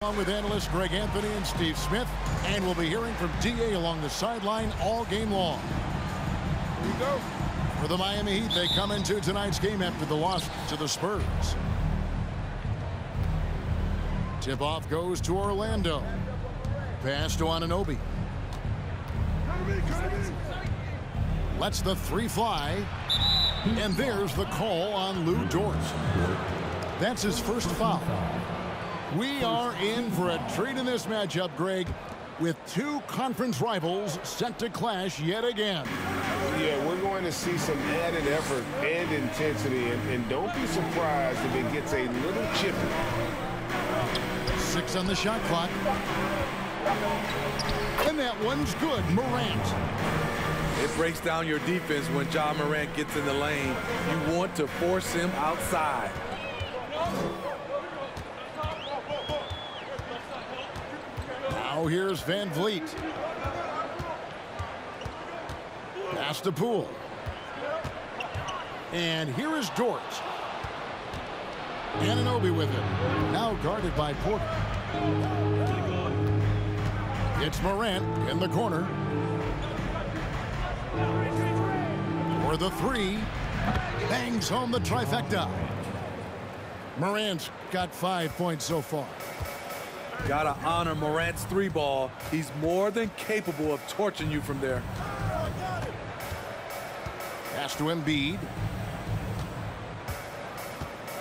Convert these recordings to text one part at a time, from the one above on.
Along with analysts Greg Anthony and Steve Smith, and we'll be hearing from D.A. along the sideline all game long. Here we go. For the Miami Heat, they come into tonight's game after the loss to the Spurs. Tip-off goes to Orlando. Pass to Anunoby. Lets the three fly. And there's the call on Lu Dort. That's his first foul. We are in for a treat in this matchup, Greg, with two conference rivals set to clash yet again. Yeah, we're going to see some added effort and intensity, and don't be surprised if it gets a little chippy. 6 on the shot clock. And that one's good. Morant. It breaks down your defense when Ja Morant gets in the lane. You want to force him outside. Now here's Van Vliet. Pass to Poole. And here is Dort. Anunoby with it. Now guarded by Porter. It's Morant in the corner. For the three. Bangs home the trifecta. Morant's got 5 points so far. Gotta honor Morant's three ball. He's more than capable of torching you from there. Pass to Embiid.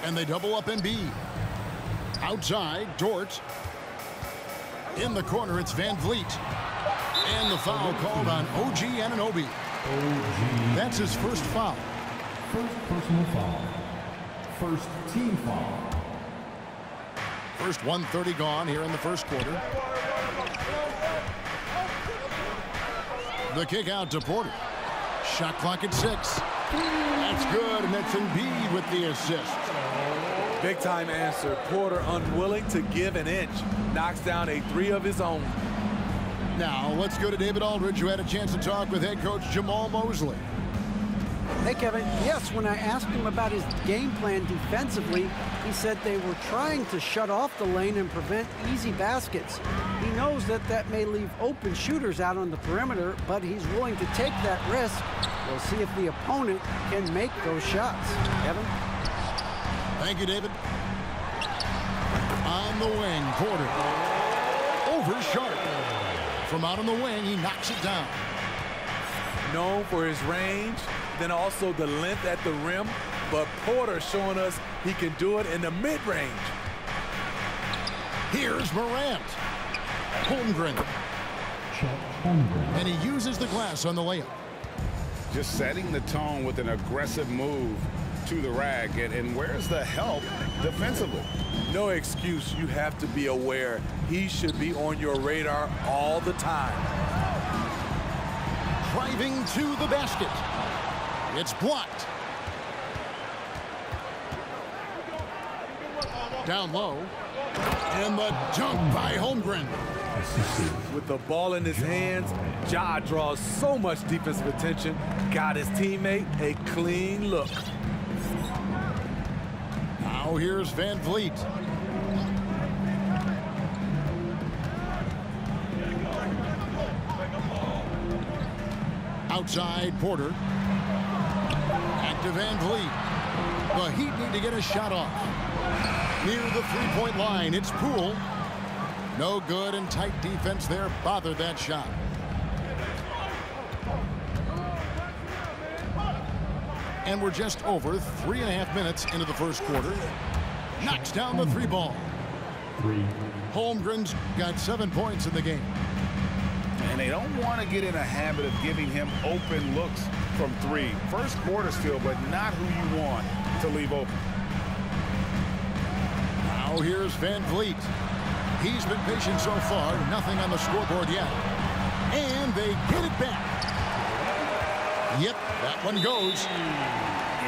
And they double up Embiid. Outside, Dort. In the corner, it's Van Vliet. And the foul called on OG Anunoby. That's his first foul. First personal foul. First team foul. First 1:30 gone here in the first quarter. The kick out to Porter. Shot clock at 6. That's good, and that's Embiid with the assist. Big time answer. Porter unwilling to give an inch. Knocks down a three of his own. Now let's go to David Aldridge, who had a chance to talk with head coach Jamal Mosley. Hey, Kevin. Yes, when I asked him about his game plan defensively, he said they were trying to shut off the lane and prevent easy baskets. He knows that that may leave open shooters out on the perimeter, but he's willing to take that risk. We'll see if the opponent can make those shots. Kevin? Thank you, David. On the wing, Porter. Over Sharp. From out on the wing, he knocks it down. Known for his range, then also the length at the rim, but Porter showing us he can do it in the mid-range. Here's Morant. Holmgren. And he uses the glass on the layup. Just setting the tone with an aggressive move to the rack. And where's the help defensively? No excuse. You have to be aware. He should be on your radar all the time. Driving to the basket. It's blocked. Down low. And the dunk by Holmgren. With the ball in his hands, Ja draws so much defensive attention. Got his teammate a clean look. Now here's Van Vliet. Outside, Porter. Back to Van Vliet. The Heat need to get a shot off. Near the three-point line, it's Poole. No good, and tight defense there bothered that shot. And we're just over 3.5 minutes into the first quarter. Knocks down the three ball. Holmgren's got 7 points in the game. And they don't want to get in a habit of giving him open looks from three. First quarter still, but not who you want to leave open. Now here's Van Vliet. He's been patient so far. Nothing on the scoreboard yet. And they get it back. Yep, that one goes.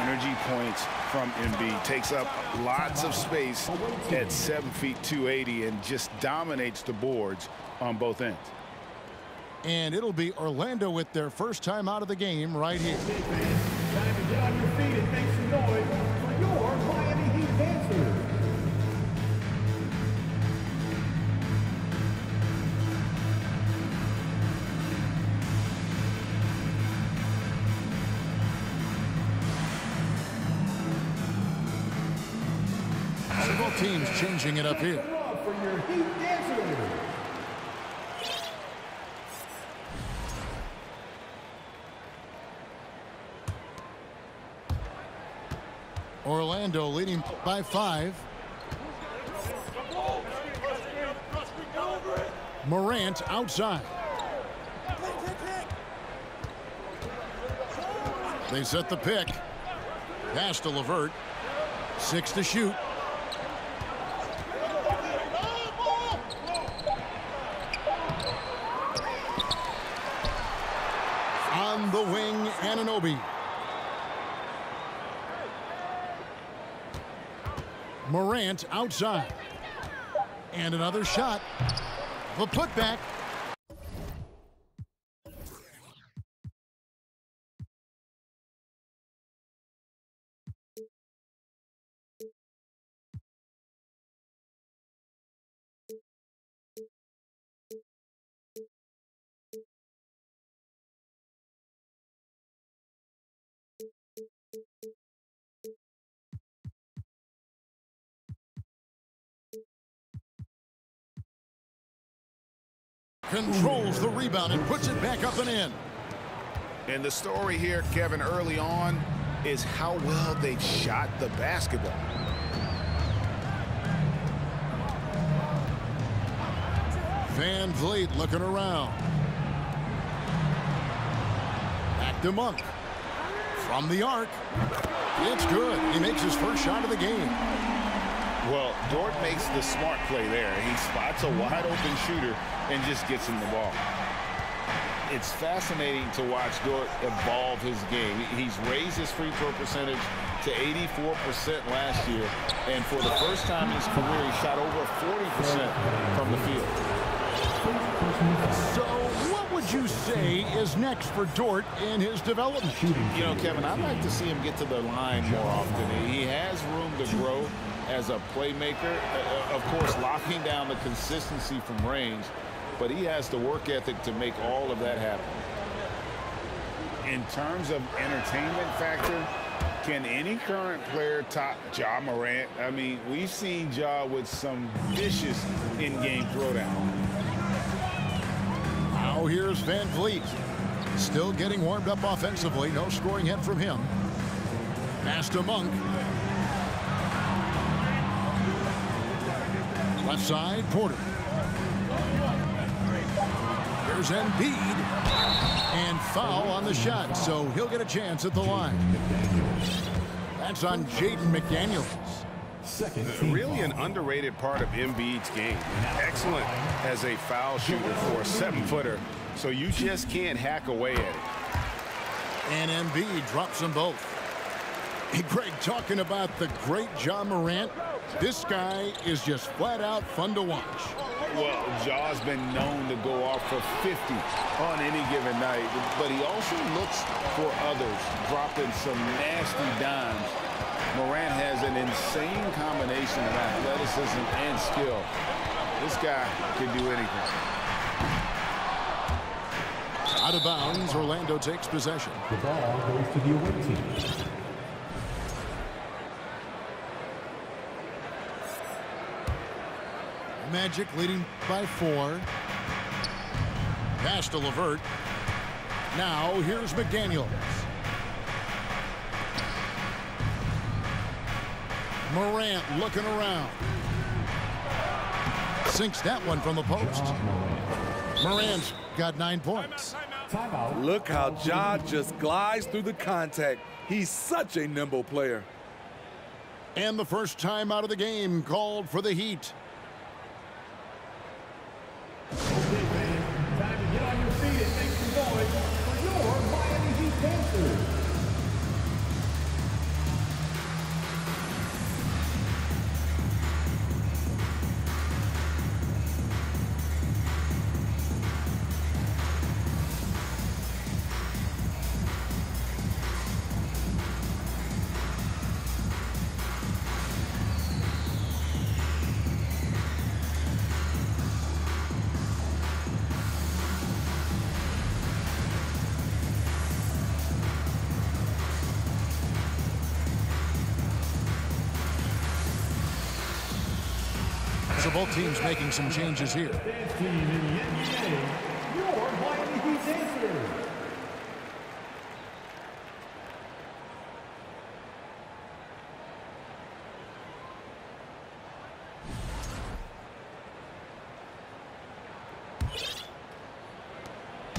Energy points from Embiid. Takes up lots of space at 7 feet 280 and just dominates the boards on both ends. And it'll be Orlando with their first time out of the game right here. Time to get on your feet and make some noise for your Miami Heat dancers. teams changing it up here. For your Heat dancer. Orlando leading by 5. Morant outside. They set the pick. Pass to LeVert. 6 to shoot. On the wing, Anunoby. Morant outside. And another shot. The putback. Controls the rebound and puts it back up and in. And the story here, Kevin, early on is how well they've shot the basketball. Van Vliet looking around. Back to Monk. From the arc. It's good. He makes his first shot of the game. Well, Dort makes the smart play there. He spots a wide-open shooter and just gets him the ball. It's fascinating to watch Dort evolve his game. He's raised his free throw percentage to 84% last year, and for the first time in his career, he shot over 40% from the field. So what would you say is next for Dort in his development? You know, Kevin, I'd like to see him get to the line more often. He has room to grow as a playmaker. Of course, locking down the consistency from range, but he has the work ethic to make all of that happen. In terms of entertainment factor, can any current player top Ja Morant? I mean, we've seen Ja with some vicious in-game throwdown. Now here's Van Vliet. Still getting warmed up offensively. No scoring yet from him. Pass to Monk. Left side, Porter. Here's Embiid. And foul on the shot, so he'll get a chance at the line. That's on Jaden McDaniels. Really an underrated part of Embiid's game. Excellent as a foul shooter for a 7-footer, so you just can't hack away at it. And Embiid drops them both. Hey, Greg, talking about the great Ja Morant, this guy is just flat out fun to watch. Well, Ja's been known to go off for 50 on any given night, but he also looks for others, dropping some nasty dimes. Morant has an insane combination of athleticism and skill. This guy can do anything. Out of bounds, Orlando takes possession. The ball goes to the away team. Magic leading by 4. Pass to LeVert. Now here's McDaniels. Morant looking around. Sinks that one from the post. Morant's got 9 points. Look how Ja just glides through the contact. He's such a nimble player. And the first time out of the game called for the Heat. Okay, fans, time to get on your feet and make some noise for your Miami Heat dancers. So both teams making some changes here. Dance team in the NBA, your Miami Heat dancers.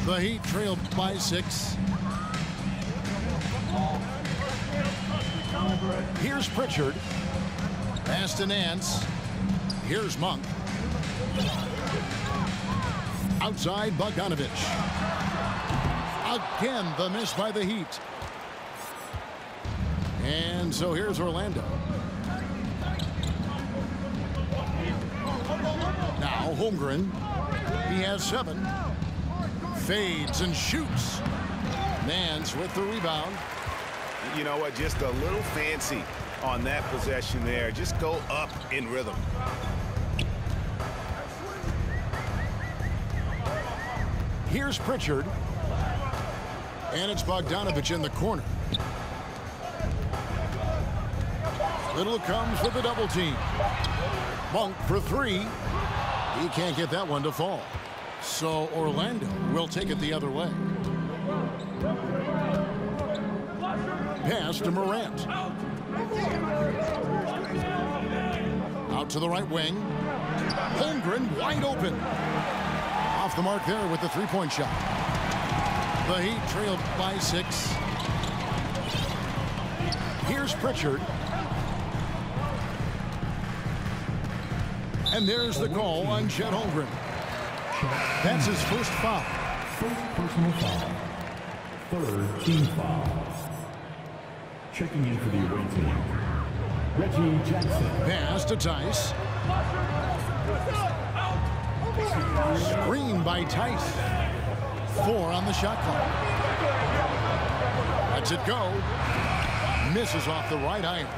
The Heat trailed by 6. Here's Pritchard. Pass to Nance. Here's Monk. Outside Bogdanovich. Again, the miss by the Heat. And so here's Orlando. Now Holmgren. He has 7. Fades and shoots. Nance with the rebound. You know what? Just a little fancy on that possession there. Just go up in rhythm. Here's Pritchard. And it's Bogdanovich in the corner. Little comes with the double team. Monk for 3. He can't get that one to fall. So Orlando will take it the other way. Pass to Morant. Out to the right wing. Holmgren wide open. Off the mark there with the three-point shot. The Heat trailed by 6. Here's Pritchard. And there's the call on Chet Holmgren. That's his first foul. First personal foul. Third team foul. Checking in for the away team, Reggie Jackson. Pass to Tice. Screen by Tice. 4 on the shot clock. Lets it go. Misses off the right iron.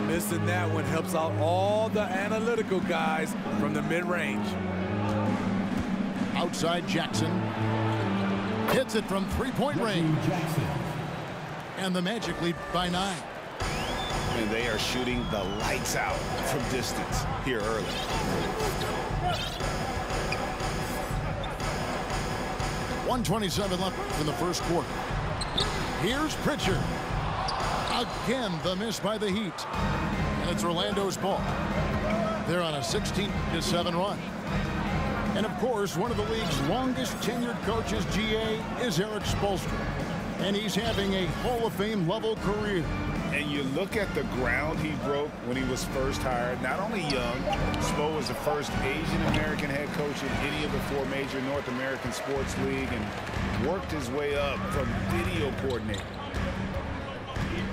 Missing that one helps out all the analytical guys from the mid-range. Outside Jackson. Hits it from three-point range. Jackson. And the Magic lead by 9. And they are shooting the lights out from distance here early. .127 left in the first quarter. Here's Pritchard. Again, the miss by the Heat. And it's Orlando's ball. They're on a 16-7 run. And, of course, one of the league's longest tenured coaches, GA, is Eric Spoelstra. And he's having a Hall of Fame level career. And you look at the ground he broke when he was first hired. Not only young, Spo was the first Asian-American head coach in any of the 4 major North American sports league and worked his way up from video coordinator.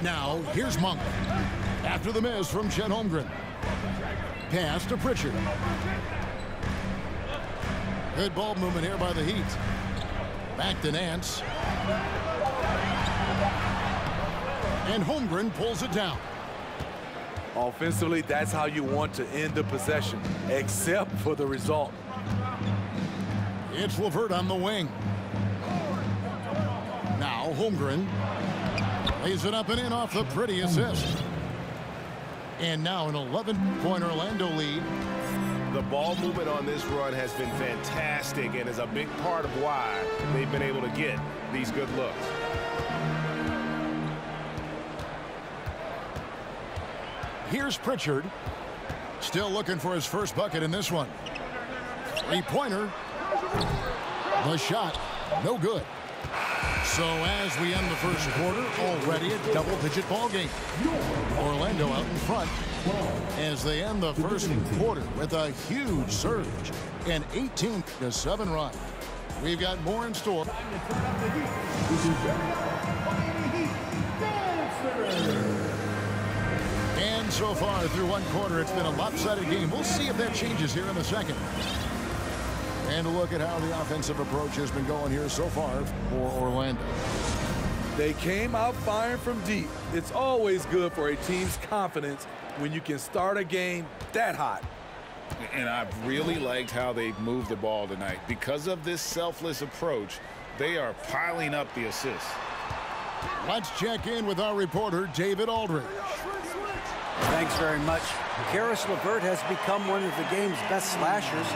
Now, here's Monk. After the miss from Chet Holmgren. Pass to Pritchard. Good ball movement here by the Heat. Back to Nance. And Holmgren pulls it down. Offensively, that's how you want to end the possession, except for the result. It's LeVert on the wing. Now Holmgren lays it up and in off the pretty assist. And now an 11-point Orlando lead. The ball movement on this run has been fantastic and is a big part of why they've been able to get these good looks. Here's Pritchard. Still looking for his first bucket in this one. Three-pointer. The shot, no good. So as we end the first quarter, already a double-digit ball game. Orlando out in front as they end the first quarter with a huge surge, an 18-7 run. We've got more in store. And so far through one quarter, it's been a lopsided game. We'll see if that changes here in the second. And a look at how the offensive approach has been going here so far for Orlando. They came out firing from deep. It's always good for a team's confidence when you can start a game that hot. And I've really liked how they've moved the ball tonight. Because of this selfless approach, they are piling up the assists. Let's check in with our reporter, David Aldridge. Thanks very much. Karis LeVert has become one of the game's best slashers.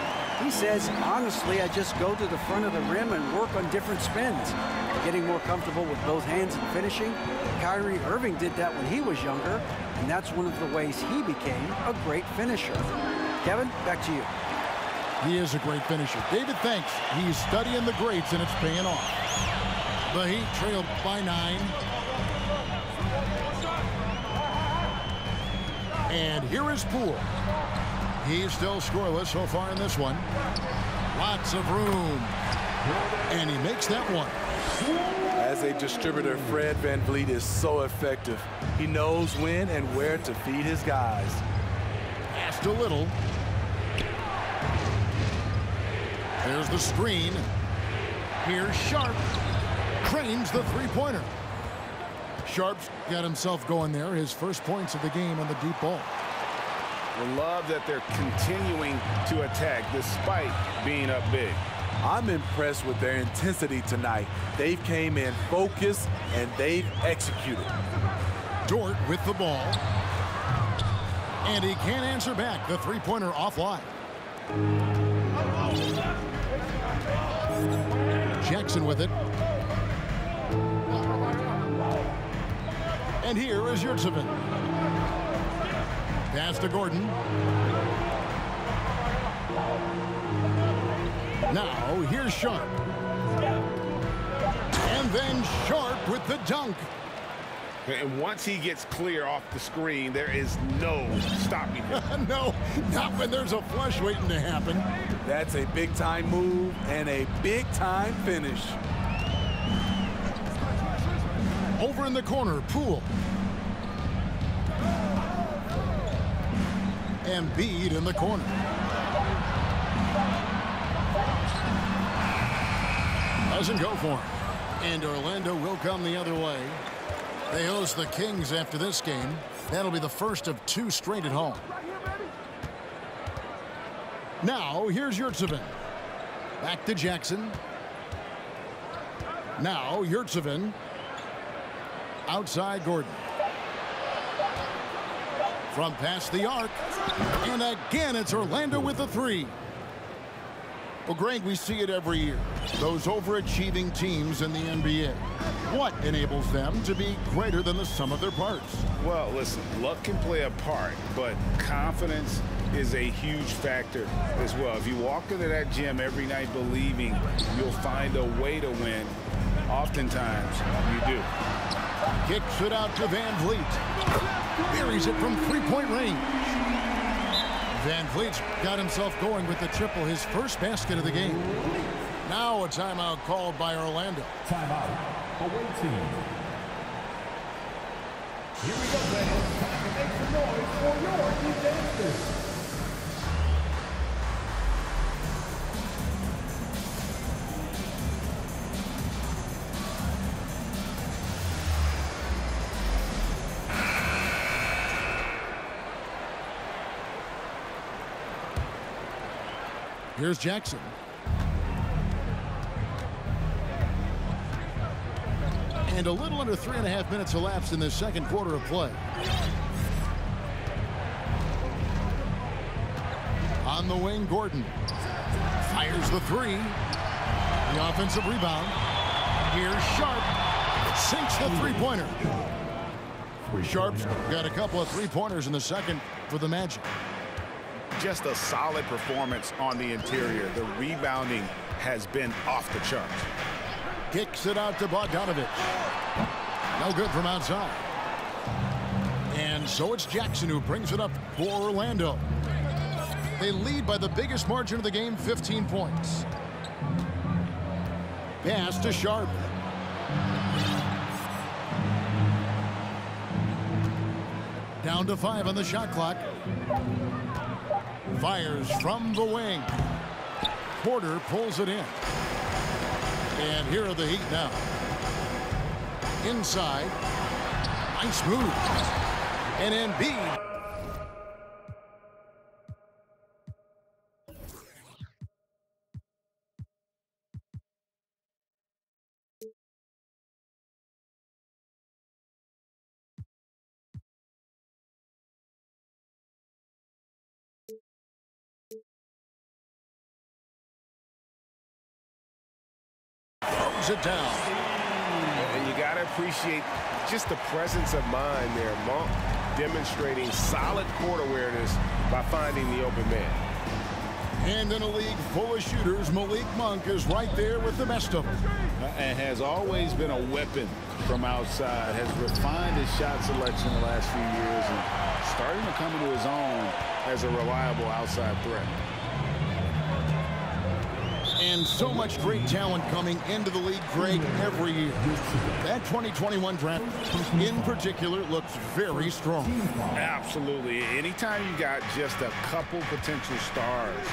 He says, honestly, I just go to the front of the rim and work on different spins. Getting more comfortable with both hands and finishing. Kyrie Irving did that when he was younger, and that's one of the ways he became a great finisher. Kevin, back to you. He is a great finisher. David thinks he's studying the greats, and it's paying off. The Heat trailed by 9. And here is Poole. He's still scoreless so far in this one. Lots of room. And he makes that one. As a distributor, Fred VanVleet is so effective. He knows when and where to feed his guys. Passed a little. There's the screen. Here's Sharp. Cranes the three-pointer. Sharp's got himself going there. His first points of the game on the deep ball. I love that they're continuing to attack despite being up big. I'm impressed with their intensity tonight. They've came in focused and they've executed. Dort with the ball. And he can't answer back. The three-pointer offline. Jackson with it. And here is Yurtseven. Pass to Gordon. Now here's Sharp. And then Sharp with the dunk. And once he gets clear off the screen, there is no stopping him. No, not when there's a flush waiting to happen. That's a big-time move and a big-time finish. Over in the corner, Poole. Embiid in the corner. Doesn't go for him. And Orlando will come the other way. They host the Kings after this game. That'll be the first of 2 straight at home. Now, here's Yurtseven. Back to Jackson. Now, Yurtseven. Outside Gordon. From past the arc. And again, it's Orlando with the 3. Well, Greg, we see it every year. Those overachieving teams in the NBA. What enables them to be greater than the sum of their parts? Well, listen, luck can play a part, but confidence is a huge factor as well. If you walk into that gym every night believing you'll find a way to win, oftentimes you do. Kicks it out to VanVleet. Buries it from three-point range. VanVleet's got himself going with the triple, his first basket of the game. Now a timeout called by Orlando. Timeout. Away team. Here we go, fans. Time to make some noise for your defenses. Here's Jackson. And a little under 3.5 minutes elapsed in this second quarter of play. On the wing, Gordon fires the 3. The offensive rebound. Here's Sharp. Sinks the three-pointer. Sharp's got a couple of three-pointers in the second for the Magic. Just a solid performance on the interior. The rebounding has been off the charts. Kicks it out to Bogdanovich. No good from outside. And so it's Jackson who brings it up for Orlando. They lead by the biggest margin of the game, 15 points. Pass to Sharp. Down to 5 on the shot clock. Fires from the wing. Porter pulls it in. And here are the Heat now. Inside. Nice move. And Embiid throws it down. And you got to appreciate just the presence of mind there. Monk demonstrating solid court awareness by finding the open man. And in a league full of shooters, Malik Monk is right there with the best of them. And has always been a weapon from outside. Has refined his shot selection the last few years and starting to come into his own as a reliable outside threat. And so much great talent coming into the league, Greg, every year. That 2021 draft in particular looks very strong. Absolutely. Anytime you got just a couple potential stars,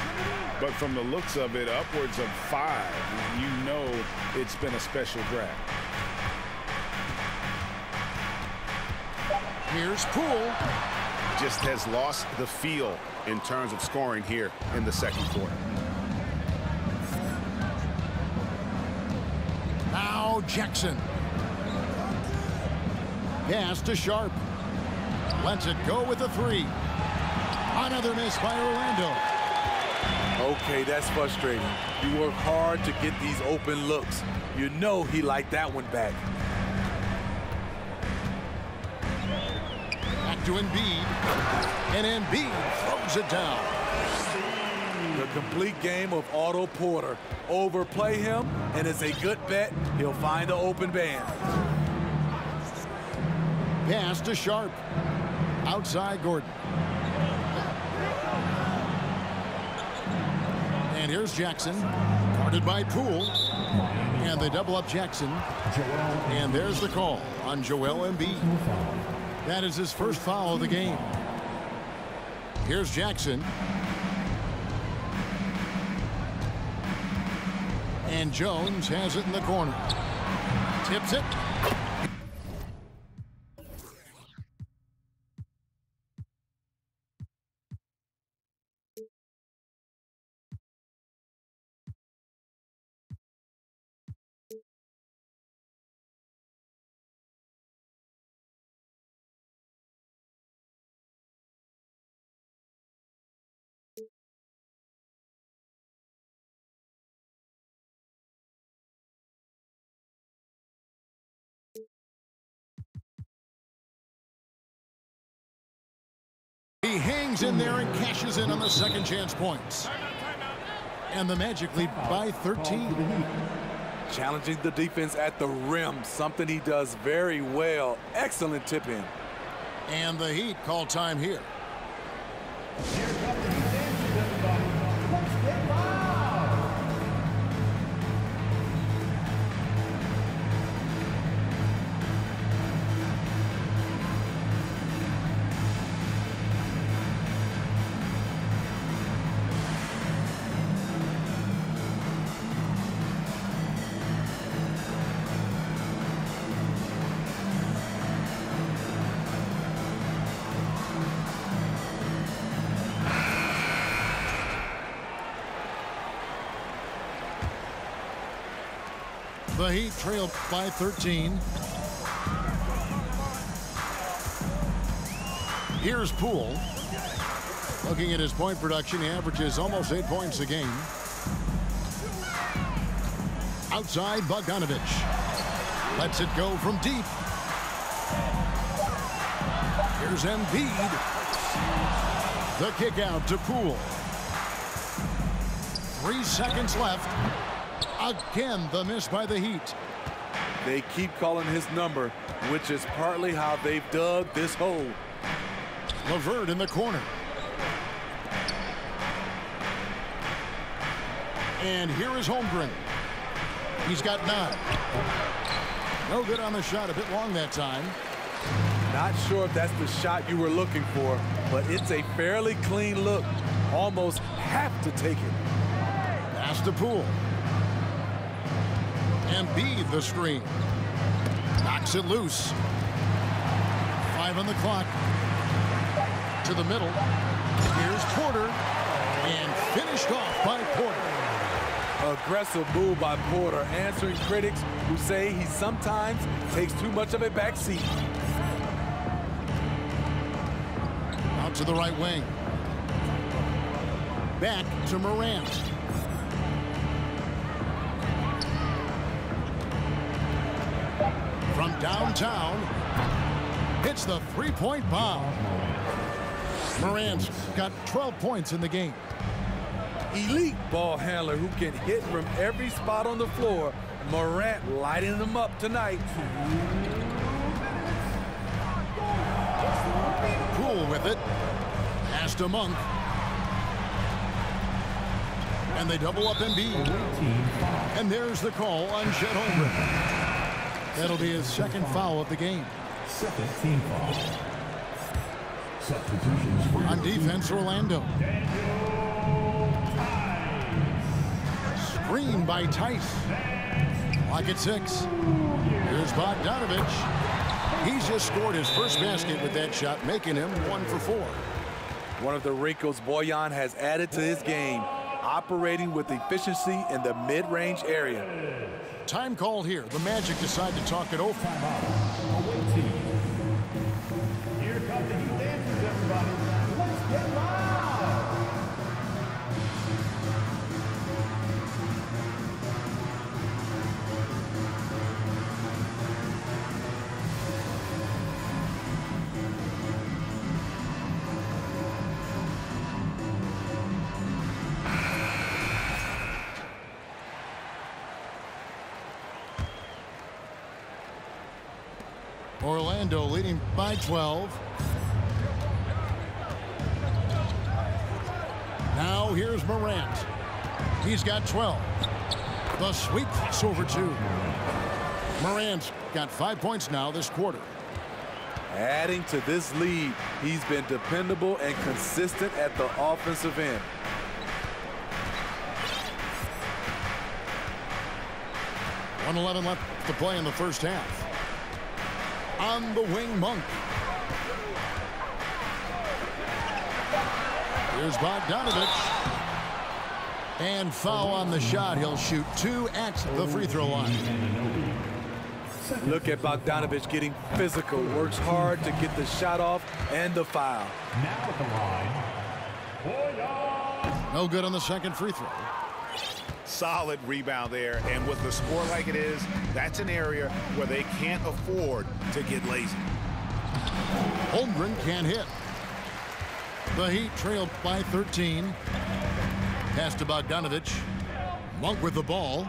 but from the looks of it, upwards of 5, you know it's been a special draft. Here's Poole. Just has lost the feel in terms of scoring here in the second quarter. Now Jackson. Pass to Sharp. Lets it go with a 3. Another miss by Orlando. Okay, that's frustrating. You work hard to get these open looks. You know he liked that one back. Back to Embiid. And Embiid throws it down. The complete game of Otto Porter. Overplay him, and it's a good bet he'll find the open man. Pass to Sharp. Outside Gordon. And here's Jackson. Guarded by Poole. And they double up Jackson. And there's the call on Joel Embiid. That is his first foul of the game. Here's Jackson. And Jones has it in the corner. Tips it. He hangs in there and cashes in on the second chance points. And the Magic lead by 13. Challenging the defense at the rim, something he does very well. Excellent tip in. And the Heat call time here. The Heat trail by 13. Here's Poole. Looking at his point production, he averages almost 8 points a game. Outside, Bogdanovich. Lets it go from deep. Here's Embiid. The kick out to Poole. 3 seconds left. Again, the miss by the Heat. They keep calling his number, which is partly how they've dug this hole. LeVert in the corner. And here is Holmgren. He's got 9. No good on the shot, a bit long that time. Not sure if that's the shot you were looking for, but it's a fairly clean look. Almost have to take it. Pass to Poole. Embiid the screen. Knocks it loose. 5 on the clock. To the middle. Here's Porter. And finished off by Porter. Aggressive move by Porter, answering critics who say he sometimes takes too much of a back seat. Out to the right wing. Back to Morant. From downtown, hits the three-point bomb. Morant's got 12 points in the game. Elite ball handler who can hit from every spot on the floor. Morant lighting them up tonight. Poole with it. Pass to Monk. And they double up Embiid. And there's the call on Chet Holmgren. That'll be his second foul of the game. Second team foul. Substitutions. On defense, Orlando. Screen by Tice. Lock at 6. Here's Bogdanovich. He's just scored his first basket with that shot, making him 1 for 4. One of the wrinkles Bojan has added to his game, operating with efficiency in the mid-range area. Time called here. The Magic decide to talk it over. Away team. Here come the Heat dancers, everybody. Let's get live. Orlando leading by 12. Now here's Morant. He's got 12. The sweep is over 2. Morant's got 5 points now this quarter. Adding to this lead, he's been dependable and consistent at the offensive end. .111 left to play in the first half. On the wing, Monk. Here's Bogdanovich. And foul on the shot. He'll shoot 2 at the free throw line. Look at Bogdanovich getting physical. Works hard to get the shot off and the foul. Now at the line. No good on the second free throw. Solid rebound there, and with the score like it is, that's an area where they can't afford to get lazy. Holmgren can't hit. The Heat trailed by 13. Pass to Bogdanovich. Monk with the ball.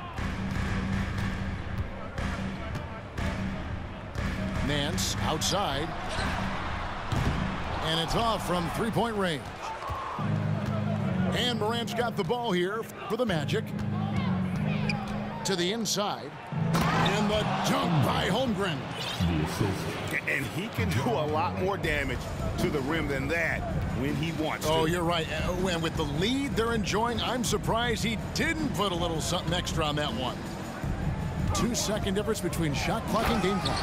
Nance outside. And it's off from three-point range. And Morant's got the ball here for the Magic. To the inside. And the dunk by Holmgren. The assist. And he can do a lot more damage to the rim than that when he wants to. Oh, you're right. And with the lead they're enjoying, I'm surprised he didn't put a little something extra on that one. 2-second difference between shot clock and game clock.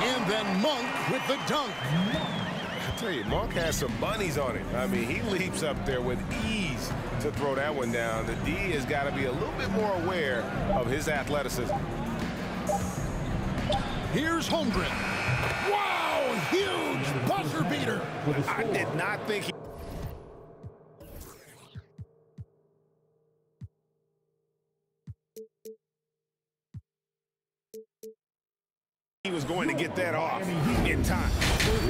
And then Monk with the dunk. I tell you, Monk has some bunnies on him. I mean, he leaps up there with ease to throw that one down. The D has got to be a little bit more aware of his athleticism. Here's Holmgren. Wow, huge buzzer beater. I did not think he was going to get that off in time.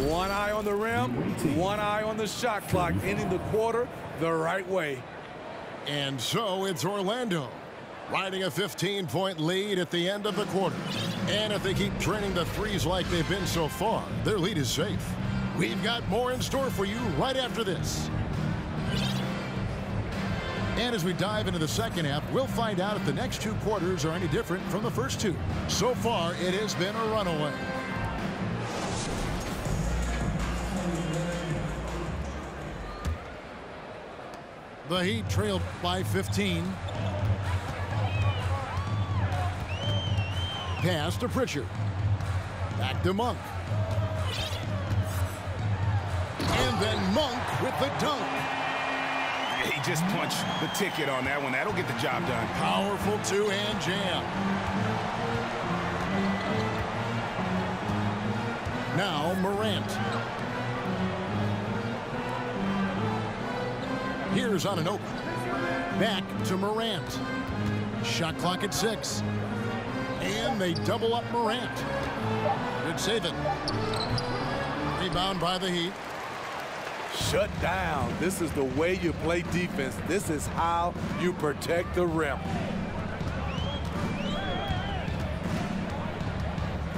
One eye on the rim, one eye on the shot clock, ending the quarter the right way. And so it's Orlando riding a 15-point lead at the end of the quarter. And if they keep training the threes like they've been so far, their lead is safe. We've got more in store for you right after this. And as we dive into the second half, we'll find out if the next 2 quarters are any different from the first 2. So far, it has been a runaway. The Heat trailed by 15. Pass to Pritchard. Back to Monk. And then Monk with the dunk. He just punched the ticket on that one. That'll get the job done. Powerful two-hand jam. Now Morant. Here's Anunoby. Back to Morant. Shot clock at 6. And they double up Morant. Good save it. Rebound by the Heat. Shut down. This is the way you play defense. This is how you protect the rim.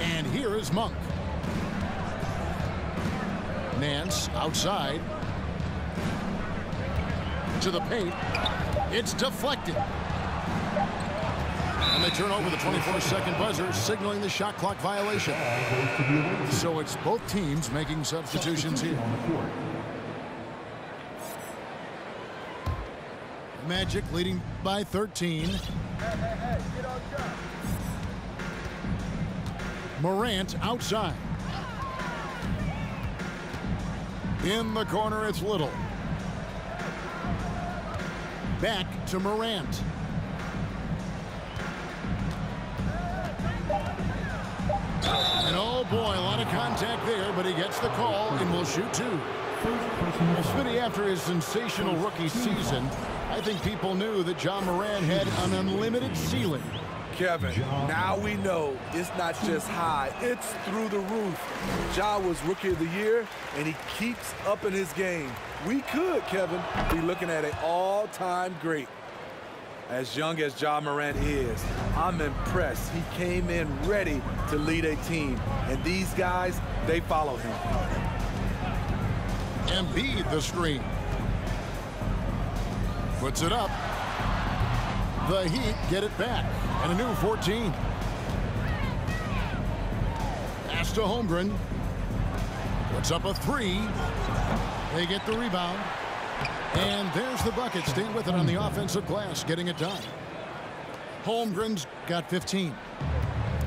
And here is Monk. Nance outside. To the paint. It's deflected. And they turn over the 24-second buzzer, signaling the shot clock violation. So it's both teams making substitutions here. Magic leading by 13. Morant outside. In the corner, it's Little. Back to Morant. And oh boy, a lot of contact there, but he gets the call and will shoot two. Well, Smitty, after his sensational rookie season, I think people knew that Ja Morant had an unlimited ceiling. Kevin, now we know it's not just high, it's through the roof. Ja was Rookie of the Year, and he keeps up in his game. We could, Kevin, be looking at an all-time great. As young as Ja Morant is, I'm impressed. He came in ready to lead a team, and these guys, they follow him. Embiid the screen. Puts it up. The Heat get it back. And a new 14. Pass to Holmgren. Puts up a three. They get the rebound. And there's the bucket. Staying with it on the offensive glass, getting it done. Holmgren's got 15.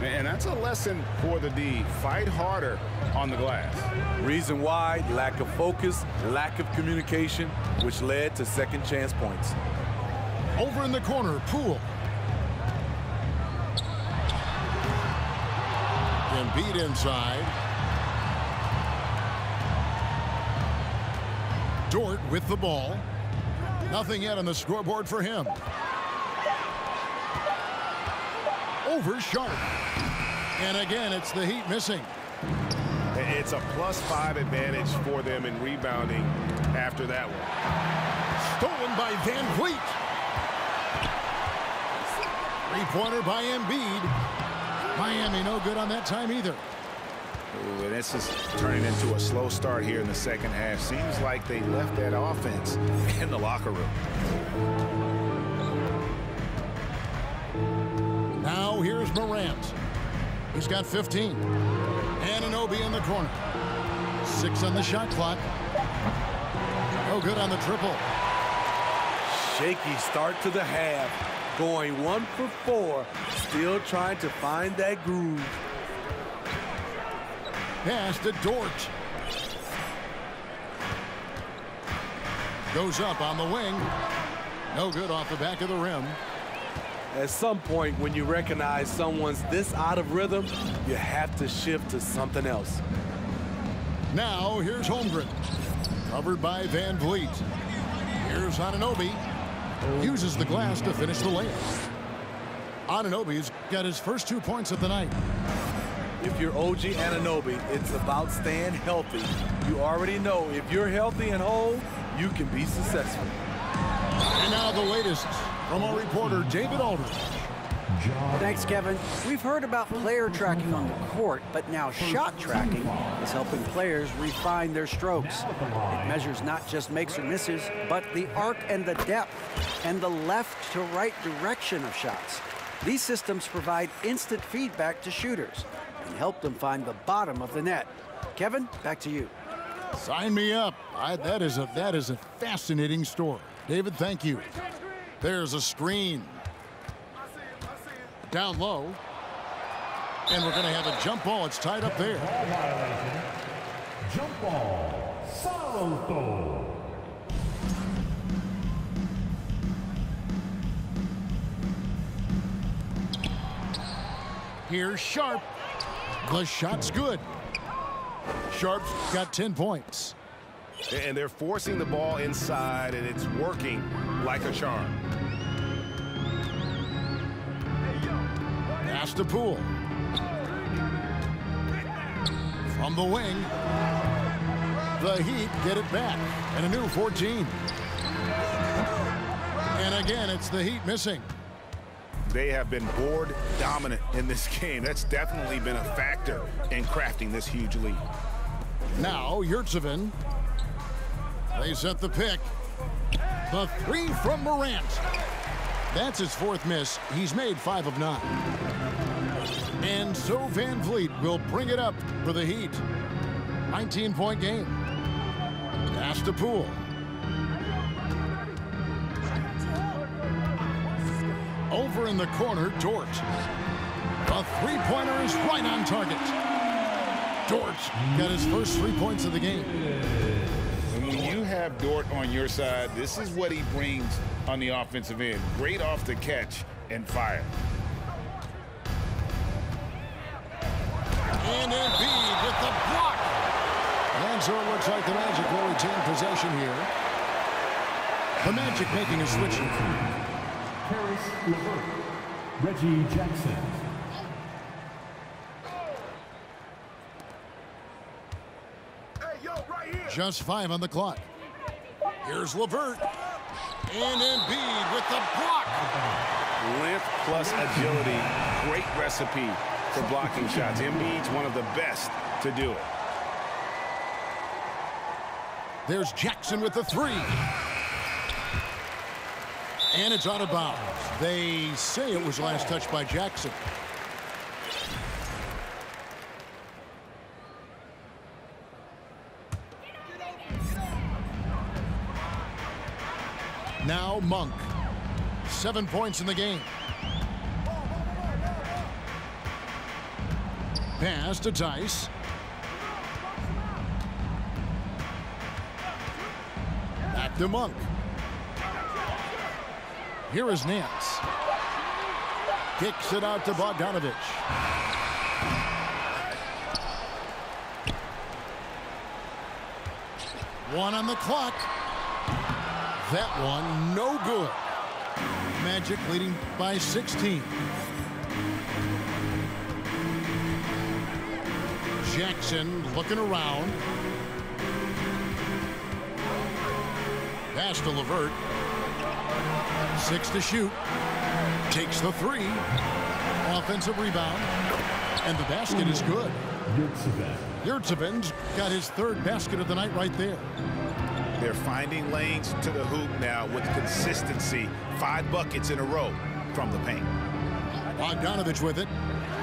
And that's a lesson for the D. Fight harder on the glass. Reason why? Lack of focus, lack of communication, which led to second chance points. Over in the corner, Poole. Embiid inside. Dort with the ball. Nothing yet on the scoreboard for him. Over Sharp. And again, it's the Heat missing. It's a +5 advantage for them in rebounding after that one. Stolen by Van Vliet. Three-pointer by Embiid. Miami no good on that time either. Ooh, and this is turning into a slow start here in the second half. Seems like they left that offense in the locker room. Now here's Morant. He's got 15. Anunoby in the corner. 6 on the shot clock. No good on the triple. Shaky start to the half. Going 1 for 4. Still trying to find that groove. Pass to Dort. Goes up on the wing. No good off the back of the rim. At some point, when you recognize someone's this out of rhythm, you have to shift to something else. Now, here's Holmgren. Covered by Van Vliet. Here's Anunoby. Uses the glass to finish the layup. Anunoby's got his first 2 points of the night. If you're OG Anunoby, it's about staying healthy. You already know if you're healthy and whole, you can be successful. And now the latest from our reporter, David Aldridge. Thanks, Kevin. We've heard about player tracking on the court, but now shot tracking is helping players refine their strokes. It measures not just makes or misses, but the arc and the depth and the left to right direction of shots. These systems provide instant feedback to shooters and help them find the bottom of the net. Kevin, back to you. Sign me up. That is a fascinating story. David, thank you. There's a screen. Down low. And we're going to have a jump ball. It's tied up there. Jump ball. Soroto. Here's Sharp. The shot's good. Sharp's got 10 points. And they're forcing the ball inside, and it's working like a charm. Pass to Poole. From the wing. The Heat get it back. And a new 14. And again, it's the Heat missing. They have been board dominant in this game. That's definitely been a factor in crafting this huge lead. Now, Yurtseven. They set the pick. The three from Morant. That's his fourth miss. He's made 5 of 9. And so Van Vliet will bring it up for the Heat. 19-point game. Pass to Poole. Over in the corner, Dort. A three-pointer is right on target. Dort got his first 3 points of the game. And when you have Dort on your side, this is what he brings on the offensive end. Great off the catch and fire. And Embiid with the block. And so it looks like the Magic will retain possession here. The Magic making a switch. Caris LeVert. Reggie Jackson. Just 5 on the clock. Here's LeVert. And Embiid with the block. Length plus agility. Great recipe for blocking shots. Embiid's one of the best to do it. There's Jackson with the 3. And it's out of bounds. They say it was last touched by Jackson. Now Monk. 7 points in the game. Pass to Tice. Back to Monk. Here is Nance. Kicks it out to Bogdanovich. One on the clock. That one, no good. Magic leading by 16. Jackson looking around. Pass to LeVert. 6 to shoot. Takes the 3. Offensive rebound. And the basket is good. Yurtseven's got his 3rd basket of the night right there. They're finding lanes to the hoop now with consistency. 5 buckets in a row from the paint. Bogdanovich with it.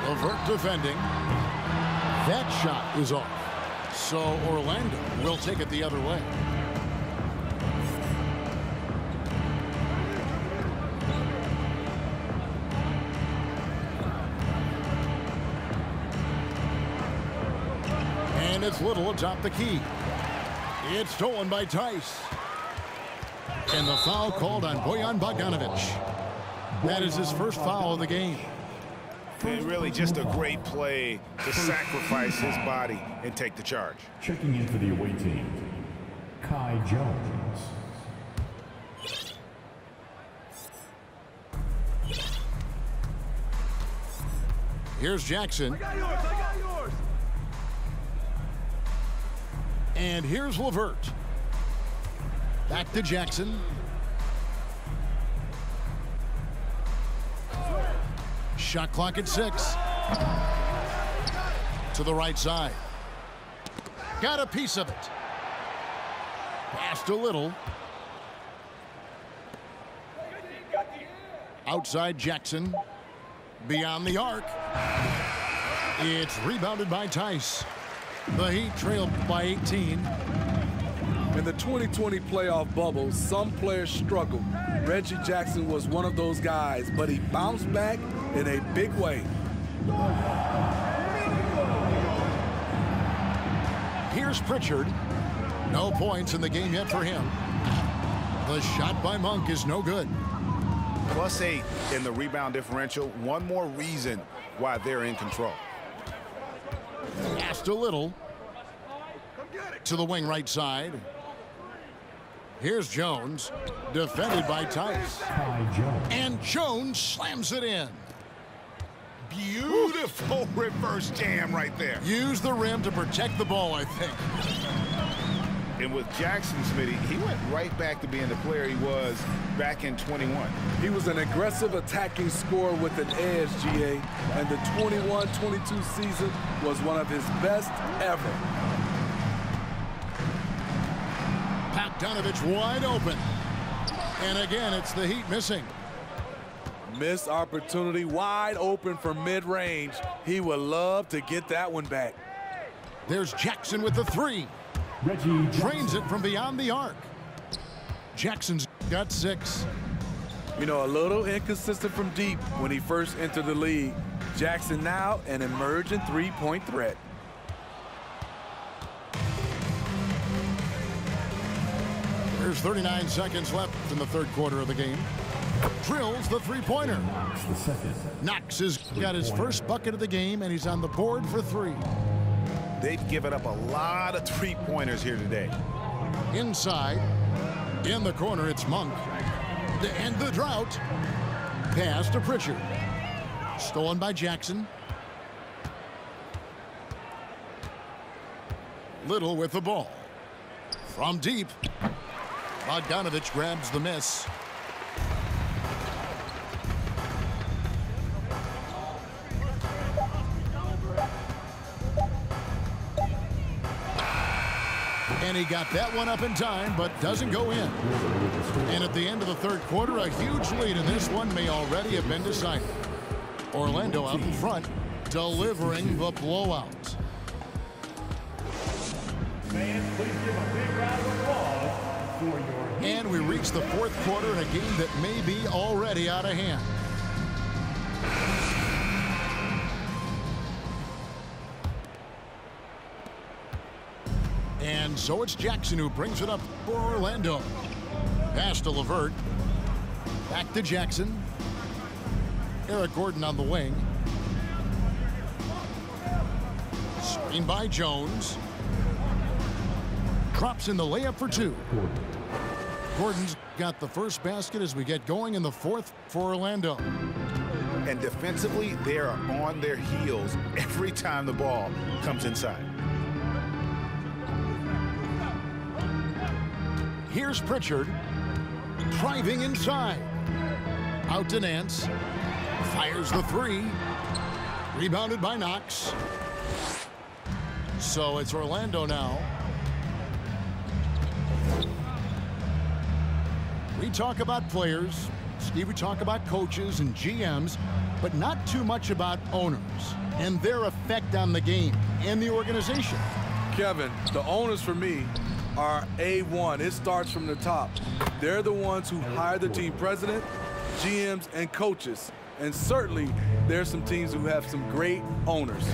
LeVert defending. That shot is off. So Orlando will take it the other way. And it's Little atop the key. It's stolen by Tice. And the foul called on Bojan Bogdanovich. That is his first foul of the game. And really just a great play to sacrifice his body and take the charge. Checking in for the away team, Kai Jones. Here's Jackson. I got yours. And here's LeVert. Back to Jackson. Shot clock at 6. To the right side. Got a piece of it. Pass to Little. Outside Jackson. Beyond the arc. It's rebounded by Tice. The Heat trailed by 18. In the 2020 playoff bubble, some players struggled. Reggie Jackson was one of those guys, but he bounced back in a big way. Here's Pritchard. No points in the game yet for him. The shot by Monk is no good. +8 in the rebound differential. One more reason why they're in control. Pass to Little. To the wing right side. Here's Jones. Defended by Tice. And Jones slams it in. beautiful reverse jam right there. Use the rim to protect the ball, I think. And with Jackson, Smitty, he went right back to being the player he was back in 21. He was an aggressive attacking scorer with an edge, GA, and the 21-22 season was one of his best ever. Bogdanovich wide open. And again, it's the Heat missing. Missed opportunity, wide open from mid-range. He would love to get that one back. There's Jackson with the three. Reggie Drains it from beyond the arc. Jackson's got 6. You know, a little inconsistent from deep when he first entered the league. Jackson now an emerging three-point threat. There's 39 seconds left in the third quarter of the game. Drills the three-pointer. the second. Knox has got his first bucket of the game, and he's on the board for 3. They've given up a lot of three-pointers here today. Inside, in the corner, it's Monk. To end the drought, pass to Pritchard. Stolen by Jackson. Little with the ball. From deep, Bogdanovich grabs the miss. And he got that one up in time, but doesn't go in. And at the end of the third quarter, a huge lead in this one may already have been decided. Orlando out in front, delivering the blowout. Fans, please give a big round of applause for your Heat. And we reach the fourth quarter in a game that may be already out of hand. And so it's Jackson who brings it up for Orlando. Pass to LeVert. Back to Jackson. Eric Gordon on the wing. Screen by Jones. Drops in the layup for 2. Gordon's got the first basket as we get going in the fourth for Orlando. And defensively, they are on their heels every time the ball comes inside. Here's Pritchard, driving inside. Out to Nance. Fires the 3. Rebounded by Knox. So it's Orlando now. We talk about players, Steve, we talk about coaches and GMs, but not too much about owners and their effect on the game and the organization. Kevin, the owners for me are A1. It starts from the top. They're the ones who hire the team president, GMs, and coaches. And certainly, there's some teams who have some great owners.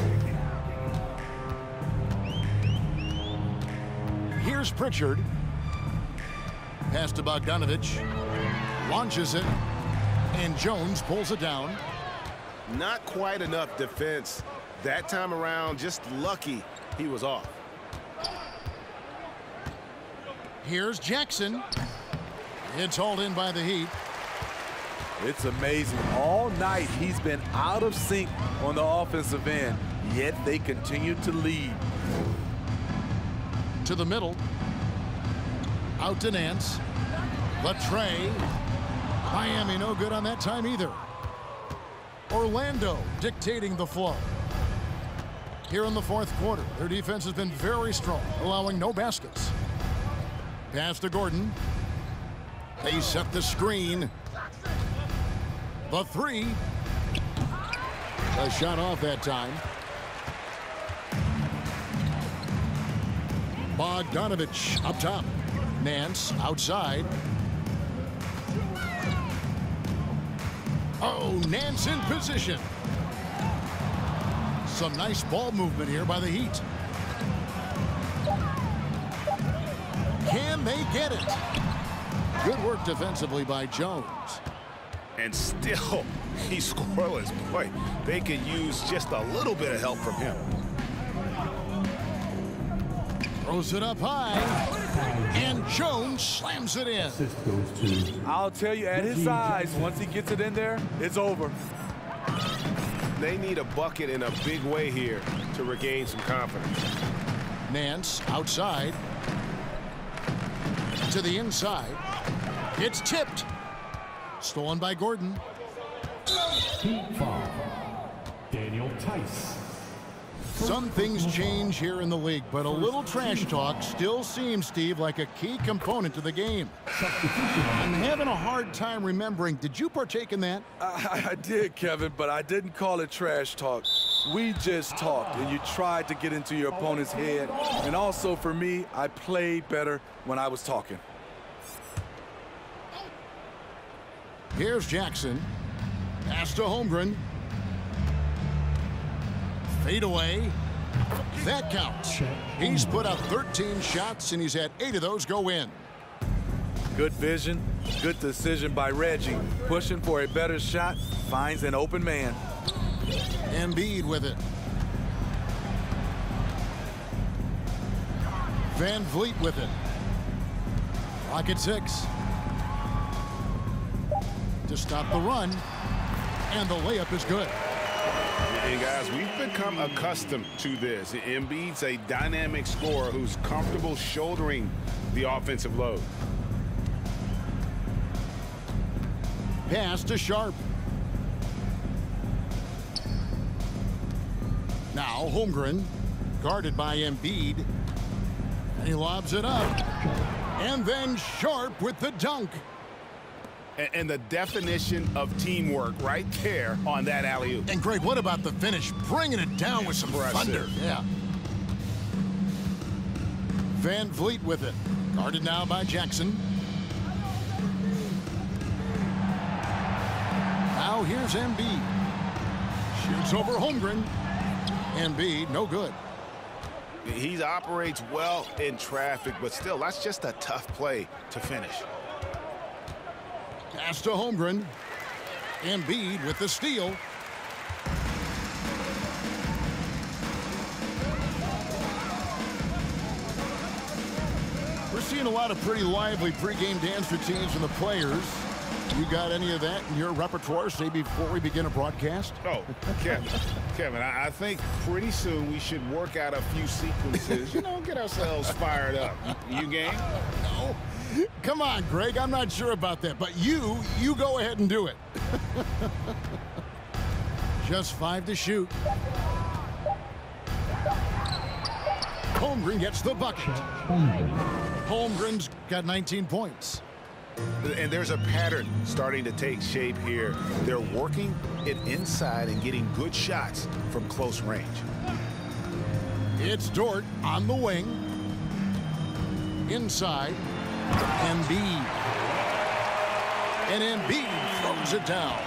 Here's Pritchard. Pass to Bogdanovich. Launches it. And Jones pulls it down. Not quite enough defense that time around. Just lucky he was off. Here's Jackson. It's hauled in by the Heat. It's amazing. All night he's been out of sync on the offensive end, yet they continue to lead. To the middle. Out to Nance. Latre. Miami no good on that time either. Orlando dictating the flow. Here in the fourth quarter, their defense has been very strong, allowing no baskets. Pass to Gordon. They set the screen. The 3. A shot off that time. Bogdanovich up top. Nance outside. Oh, Nance in position. Some nice ball movement here by the Heat. Can they get it? Good work defensively by Jones. And still, he's scoreless. Boy, they could use just a little bit of help from him. Throws it up high. And Jones slams it in. Assist goes to I'll tell you, at his size, once he gets it in there, it's over. they need a bucket in a big way here to regain some confidence. Nance outside. To the inside. It's tipped. Stolen by Gordon. Team foul. Daniel Tice. Some things change here in the league, but a little trash talk still seems, Steve, like a key component to the game. I'm having a hard time remembering. Did you partake in that? I did, Kevin, but I didn't call it trash talk. We just talked, and you tried to get into your opponent's head. And also, for me, I played better when I was talking. Here's Jackson. Pass to Holmgren. Fade away. That counts. He's put up 13 shots, and he's had 8 of those go in. Good vision, good decision by Reggie. Pushing for a better shot, finds an open man. Embiid with it. Van Vliet with it. Clock at 6. To stop the run, and the layup is good. And guys, we've become accustomed to this. Embiid's a dynamic scorer who's comfortable shouldering the offensive load. Pass to Sharp. Now Holmgren, guarded by Embiid. And he lobs it up. And then Sharp with the dunk. And the definition of teamwork right there on that alley-oop. And Greg, what about the finish? Bringing it down with some thunder. Yeah. Van Vliet with it. Guarded now by Jackson. Now here's Embiid. Shoots over Holmgren. Embiid, no good. He operates well in traffic, but still, that's just a tough play to finish. Pass to Holmgren. Embiid with the steal. We're seeing a lot of pretty lively pregame dance routines from the players. You got any of that in your repertoire, say, before we begin a broadcast? Oh, Kevin, I think pretty soon we should work out a few sequences, get ourselves fired up. You game? No. Come on, Greg, I'm not sure about that, but you go ahead and do it. Just 5 to shoot. Holmgren gets the bucket. Holmgren's got 19 points. And there's a pattern starting to take shape here. They're working it inside and getting good shots from close range. It's Dort on the wing. Inside. Embiid. And Embiid throws it down.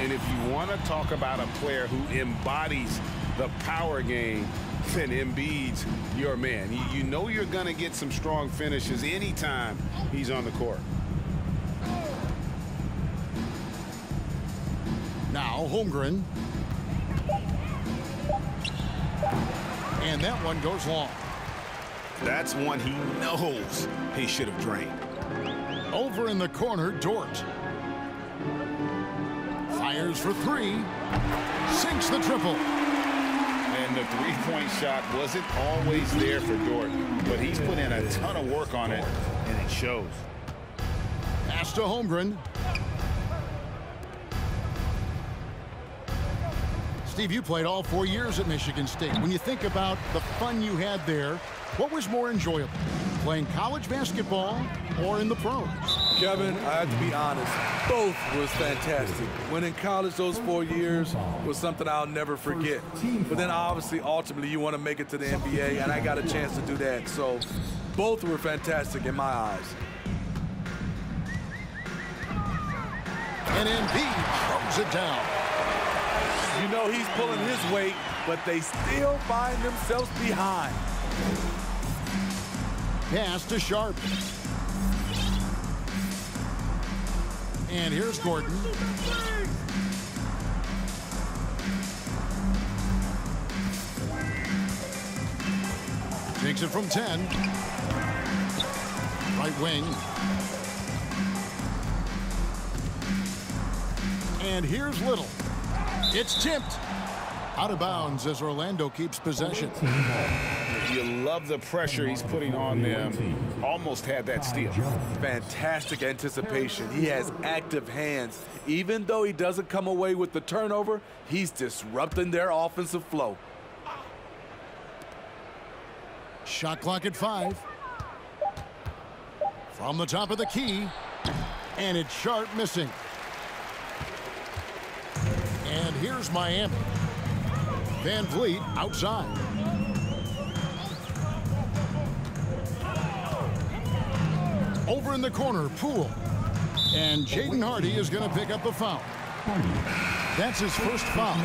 And if you want to talk about a player who embodies the power game, then Embiid's your man. You know you're going to get some strong finishes anytime he's on the court. Now Holmgren. And that one goes long. That's one he knows he should have drained. Over in the corner, Dort. Fires for 3. Sinks the triple. And the three-point shot wasn't always there for Dort, but he's put in a ton of work on it, and it shows. Pass to Holmgren. Steve, you played all 4 years at Michigan State. When you think about the fun you had there, what was more enjoyable, playing college basketball or in the pros? Kevin, I have to be honest, both was fantastic. When in college, those 4 years was something I'll never forget. But then obviously, ultimately, you want to make it to the NBA, and I got a chance to do that. So both were fantastic in my eyes. And Embiid throws it down. You know he's pulling his weight, but they still find themselves behind. Pass to Sharp. And here's Gordon. Takes it from 10. Right wing. And here's Little. It's tipped. Out of bounds as Orlando keeps possession. You love the pressure he's putting on them. Almost had that steal. Fantastic anticipation. He has active hands. Even though he doesn't come away with the turnover, he's disrupting their offensive flow. Shot clock at 5. From the top of the key. And it's Sharp missing. And here's Miami. Van Vliet outside. Over in the corner, Poole. And Jaden Hardy is going to pick up the foul. That's his first foul.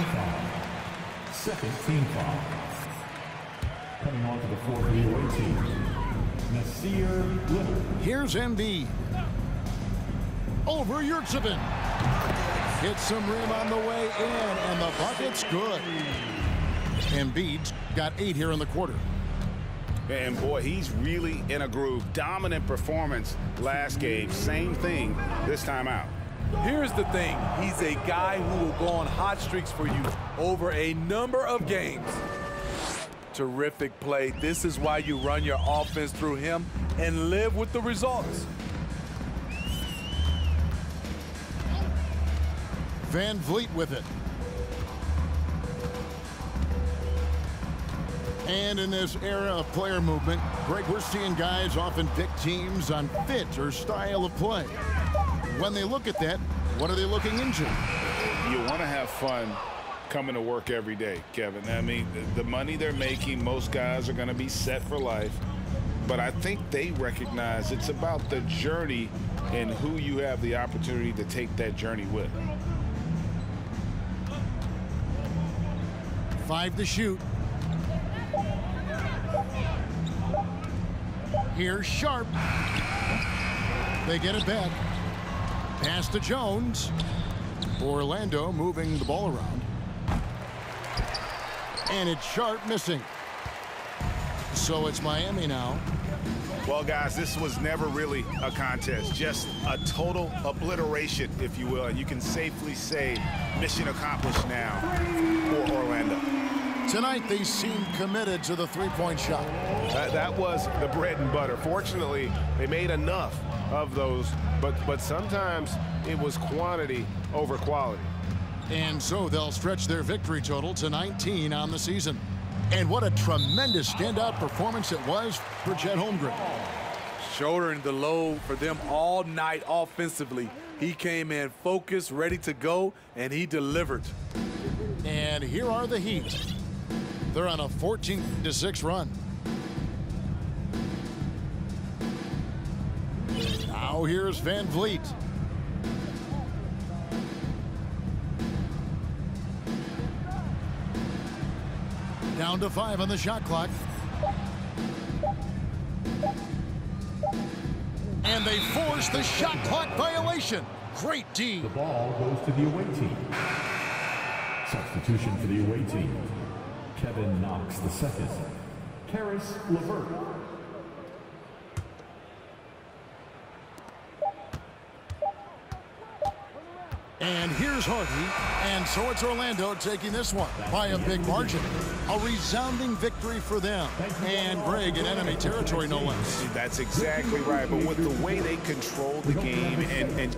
Second team foul. Coming on to the floor for the away team, Nasir Little. Here's Embiid. Over Yurtseven. Hits some rim on the way in, and the bucket's good. Embiid's got 8 here in the quarter. And boy, he's really in a groove. Dominant performance last game. Same thing this time out. Here's the thing. He's a guy who will go on hot streaks for you over a number of games. Terrific play. This is why you run your offense through him and live with the results. Van Vliet with it. And in this era of player movement, Greg, we're seeing guys often pick teams on fit or style of play. When they look at that, what are they looking into? You want to have fun coming to work every day, Kevin. I mean, the money they're making, most guys are going to be set for life. But I think they recognize it's about the journey and who you have the opportunity to take that journey with. 5 to shoot. Here's Sharp. They get it back. Pass to Jones. Orlando moving the ball around. And it's Sharp missing. So it's Miami now. Well, guys, this was never really a contest. Just a total obliteration, if you will. And you can safely say mission accomplished now for Orlando. Tonight, they seem committed to the three-point shot. That was the bread and butter. Fortunately, they made enough of those, but sometimes it was quantity over quality. And so they'll stretch their victory total to 19 on the season. And what a tremendous standout performance it was for Chet Holmgren. Shouldering the load for them all night offensively. He came in focused, ready to go, and he delivered. And here are the Heat. They're on a 14-6 run. Now here's Van Vliet. Down to 5 on the shot clock. And they force the shot clock violation. Great D. The ball goes to the away team. Substitution for the away team. Kevin Knox II. Karis LeVert. And here's Hardy. And so it's Orlando taking this one by a big margin. A resounding victory for them. And Greg in enemy territory, no less. That's exactly right. But with the way they controlled the game and